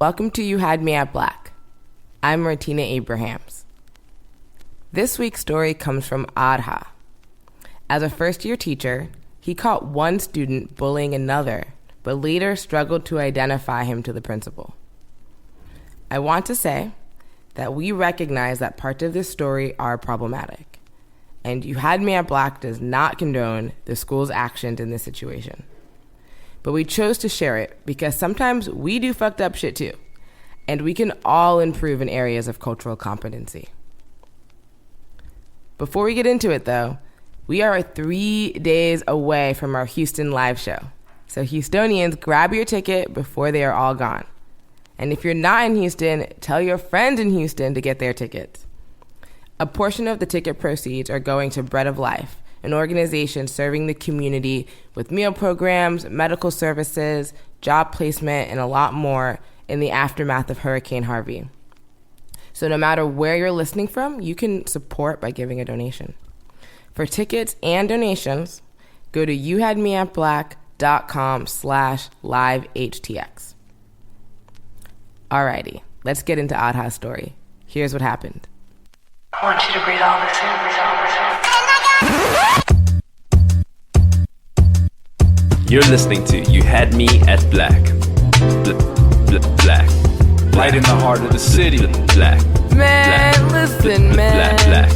Welcome to You Had Me at Black. I'm Martina Abrahams. This week's story comes from Adha. As a first-year teacher, he caught one student bullying another, but later struggled to identify him to the principal. I want to say that we recognize that parts of this story are problematic, and You Had Me at Black does not condone the school's actions in this situation. But we chose to share it because sometimes we do fucked up shit too, and we can all improve in areas of cultural competency. Before we get into it though, we are 3 days away from our Houston live show. So Houstonians, grab your ticket before they are all gone. And if you're not in Houston, tell your friends in Houston to get their tickets. A portion of the ticket proceeds are going to Bread of Life, an organization serving the community with meal programs, medical services, job placement, and a lot more in the aftermath of Hurricane Harvey. So no matter where you're listening from, you can support by giving a donation. For tickets and donations, go to youhadmeatblack.com/livehtx. Alrighty, let's get into Adha's story. Here's what happened. I want you to breathe all this in, You're listening to You Had Me at Black. Black. Right in the heart of the city. Black. Man, Black. listen, man. Black.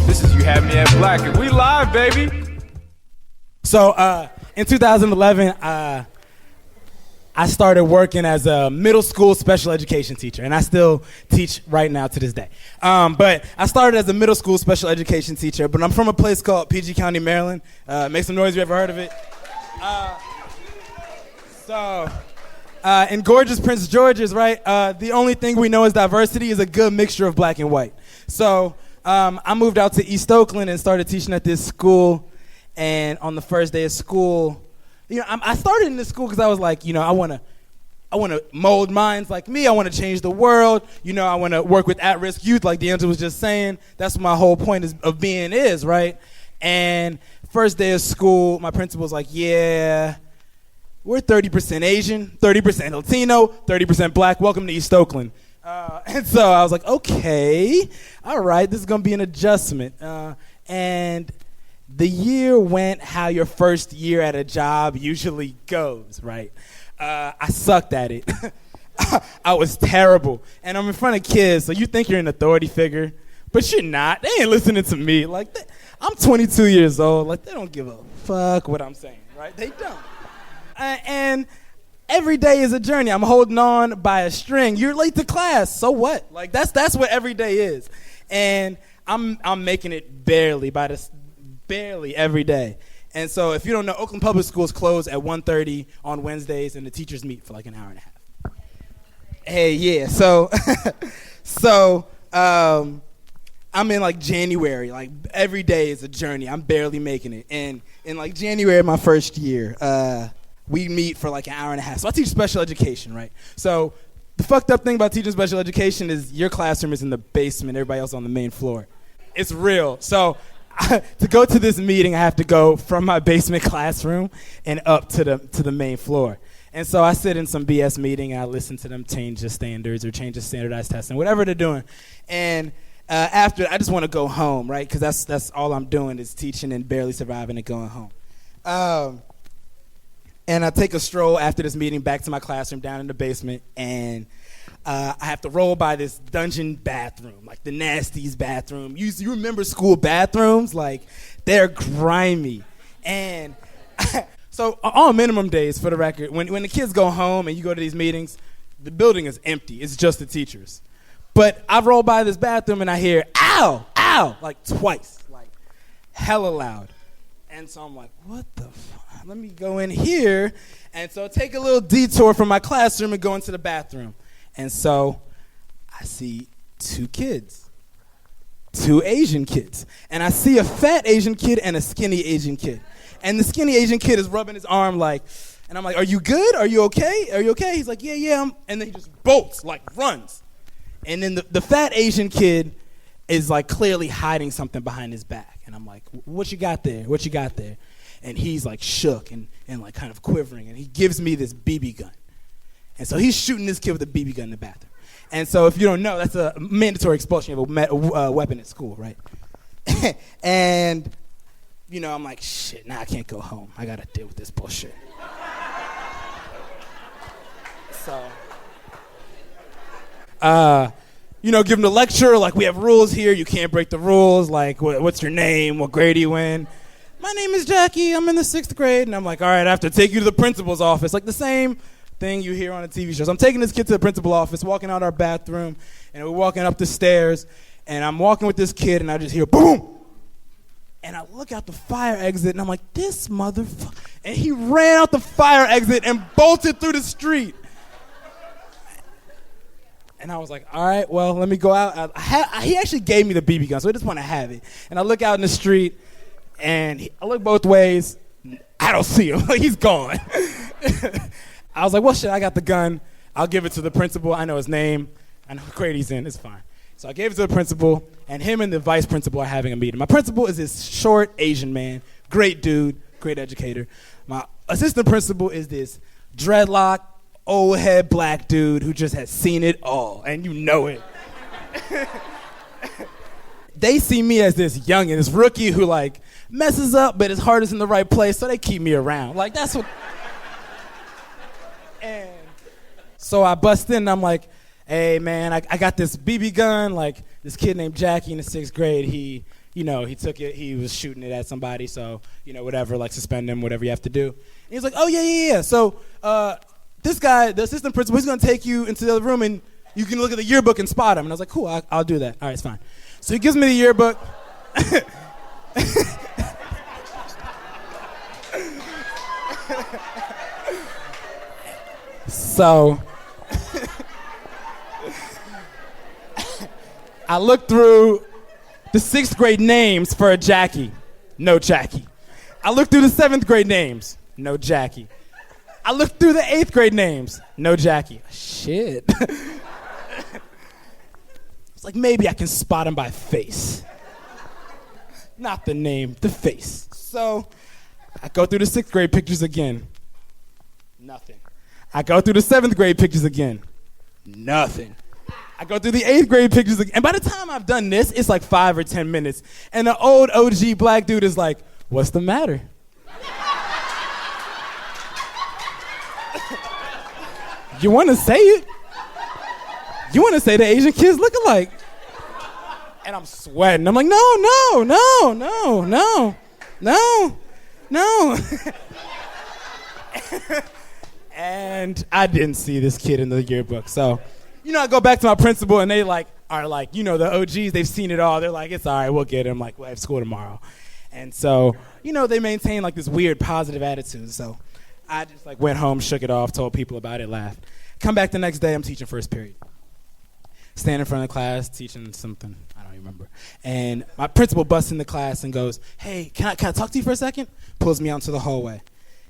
This is You Had Me at Black, and we live, baby. So in 2011, I started working as a middle school special education teacher, and I still teach right now to this day. But I started as a middle school special education teacher, but I'm from a place called PG County, Maryland. Make some noise, you ever heard of it? In gorgeous Prince George's, right, the only thing we know as diversity is a good mixture of black and white. So I moved out to East Oakland and started teaching at this school, and on the first day of school, I started in this school because I was like, I want to mold minds like me. I want to change the world. I want to work with at-risk youth, like D'Angelo was just saying. That's what my whole point of being is, right? And first day of school, my principal's like, yeah, we're 30% Asian, 30% Latino, 30% black. Welcome to East Oakland. And so I was like, okay, all right, this is going to be an adjustment. And the year went how your first year at a job usually goes, right? I sucked at it. I was terrible. And I'm in front of kids, so you think you're an authority figure, but you're not. They ain't listening to me. Like, I'm 22 years old. Like, they don't give a fuck what I'm saying, right? They don't. And every day is a journey. I'm holding on by a string. You're late to class. So what? Like, that's what every day is. And I'm making it barely every day. And so if you don't know, Oakland Public Schools close at 1:30 on Wednesdays, and the teachers meet for like an hour and a half. Hey, yeah. So I'm in like January. Like every day is a journey. I'm barely making it. And in like January of my first year, we meet for like an hour and a half. So I teach special education, right? So the fucked up thing about teaching special education is your classroom is in the basement, everybody else on the main floor. It's real. So to go to this meeting, I have to go from my basement classroom and up to the main floor. And so I sit in some BS meeting and I listen to them change the standards or change the standardized testing, whatever they're doing. And after, I just want to go home, right? Because that's all I'm doing is teaching and barely surviving and going home. And I take a stroll after this meeting back to my classroom down in the basement, and I have to roll by this dungeon bathroom, like the nastiest bathroom. You remember school bathrooms? Like, they're grimy. And so on minimum days, for the record, when the kids go home and you go to these meetings, the building is empty. It's just the teachers. But I roll by this bathroom and I hear, ow, ow, like twice, like hella loud. And so I'm like, what the fuck? Let me go in here. And so I take a little detour from my classroom and go into the bathroom. And so I see two Asian kids. And I see a fat Asian kid and a skinny Asian kid. And the skinny Asian kid is rubbing his arm like, and I'm like, are you good? Are you okay? Are you okay? He's like, yeah. And then he just bolts, like runs. And then the fat Asian kid is like clearly hiding something behind his back. And I'm like, what you got there? What you got there? and he's like shook and like kind of quivering, and he gives me this BB gun. And so he's shooting this kid with a BB gun in the bathroom. And so if you don't know, that's a mandatory expulsion of a weapon at school, right? And, you know, I'm like, shit, now I can't go home. I got to deal with this bullshit. So, you know, give him the lecture, like, we have rules here. You can't break the rules. Like, what's your name? What grade are you in? My name is Jackie. I'm in the 6th grade. And I'm like, all right, I have to take you to the principal's office. Like the same thing you hear on a TV show. So I'm taking this kid to the principal's office, walking out our bathroom, and we're walking up the stairs, and I'm walking with this kid, and I just hear boom. And I look out the fire exit, and I'm like, this motherfucker. And he ran out the fire exit and bolted through the street. And I was like, all right, well, let me go out. He actually gave me the BB gun, so I just want to have it. And I look out in the street, and I look both ways. I don't see him. He's gone. I was like, well, shit, I got the gun. I'll give it to the principal. I know his name. I know what grade he's in. It's fine. So I gave it to the principal, and him and the vice principal are having a meeting. My principal is this short Asian man, great dude, great educator. My assistant principal is this dreadlock, old head black dude who just has seen it all, and you know it. They see me as this youngin', this rookie who like messes up, but his heart is in the right place, so they keep me around. Like that's what. And so I bust in and I'm like, hey man, I got this BB gun, like this kid named Jackie in the 6th grade, he took it, he was shooting it at somebody, so, whatever, like suspend him, whatever you have to do. And he's like, oh yeah. So this guy, the assistant principal, he's gonna take you into the other room and you can look at the yearbook and spot him. And I was like, cool, I'll do that. All right, it's fine. So he gives me the yearbook. So I looked through the 6th grade names for a Jackie. No Jackie. I looked through the 7th grade names. No Jackie. I looked through the 8th grade names. No Jackie. Shit. It's like maybe I can spot him by face. Not the name, the face. So I go through the 6th grade pictures again. Nothing. I go through the 7th grade pictures again. Nothing. I go through the 8th grade pictures again. And by the time I've done this, it's like 5 or 10 minutes. And the old OG black dude is like, what's the matter? You want to say it? You want to say the Asian kids look alike? And I'm sweating. I'm like, no. And I didn't see this kid in the yearbook. So, I go back to my principal and they are like, the OGs, they've seen it all. They're like, it's all right, we'll get him. Like, we'll have school tomorrow. And so, they maintain like this weird positive attitude. So I just went home, shook it off, told people about it, laughed. Come back the next day, I'm teaching first period. Stand in front of the class, teaching something, I don't remember. And my principal busts in the class and goes, hey, can I talk to you for a second? Pulls me out into the hallway.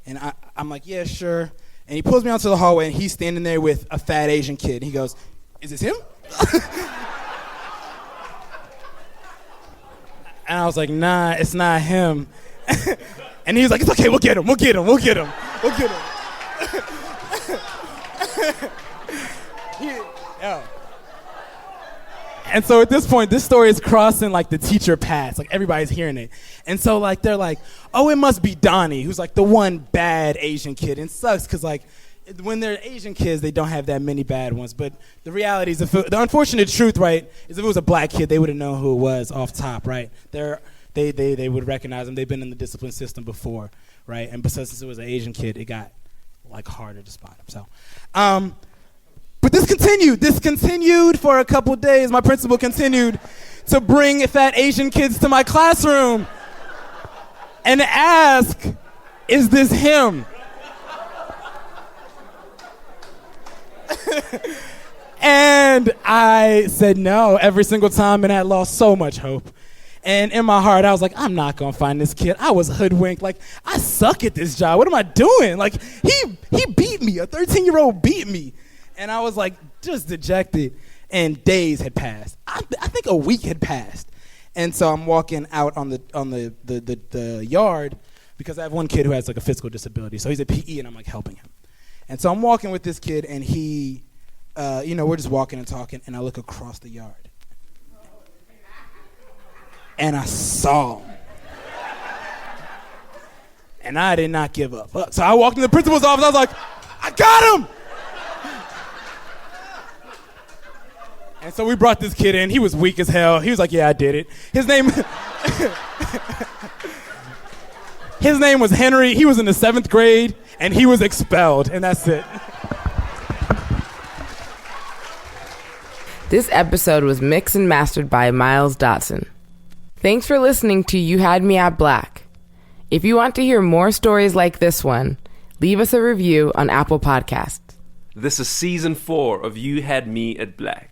And I'm like, yeah, sure. And he pulls me out to the hallway, and he's standing there with a fat Asian kid. He goes, is this him? And I was like, nah, it's not him. And he was like, it's okay, we'll get him. Yeah. And so at this point, this story is crossing the teacher paths. Everybody's hearing it. And so they're like, oh, it must be Donnie, who's the one bad Asian kid. And it sucks because when they're Asian kids, they don't have that many bad ones. But the reality is, the unfortunate truth, right, is if it was a black kid, they would have known who it was off top, right? They would recognize him. They've been in the discipline system before, right? And since it was an Asian kid, it got harder to spot him. So, but this continued for a couple days. My principal continued to bring fat Asian kids to my classroom and ask, is this him? And I said no every single time, and I lost so much hope. And in my heart, I was like, I'm not gonna find this kid. I was hoodwinked. I suck at this job. What am I doing? He beat me. A 13-year-old beat me. And I was just dejected, and days had passed. I think a week had passed. And so I'm walking out on the yard because I have one kid who has like a physical disability. So he's at PE, and I'm like helping him. And so I'm walking with this kid, and he, we're just walking and talking, and I look across the yard. And I saw him. And I did not give up. So I walked in the principal's office. I was like, I got him! And so we brought this kid in. He was weak as hell. He was like, yeah, I did it. His name was Henry. He was in the 7th grade, and he was expelled. And that's it. This episode was mixed and mastered by Miles Dotson. Thanks for listening to You Had Me at Black. If you want to hear more stories like this one, leave us a review on Apple Podcasts. This is season 4 of You Had Me at Black.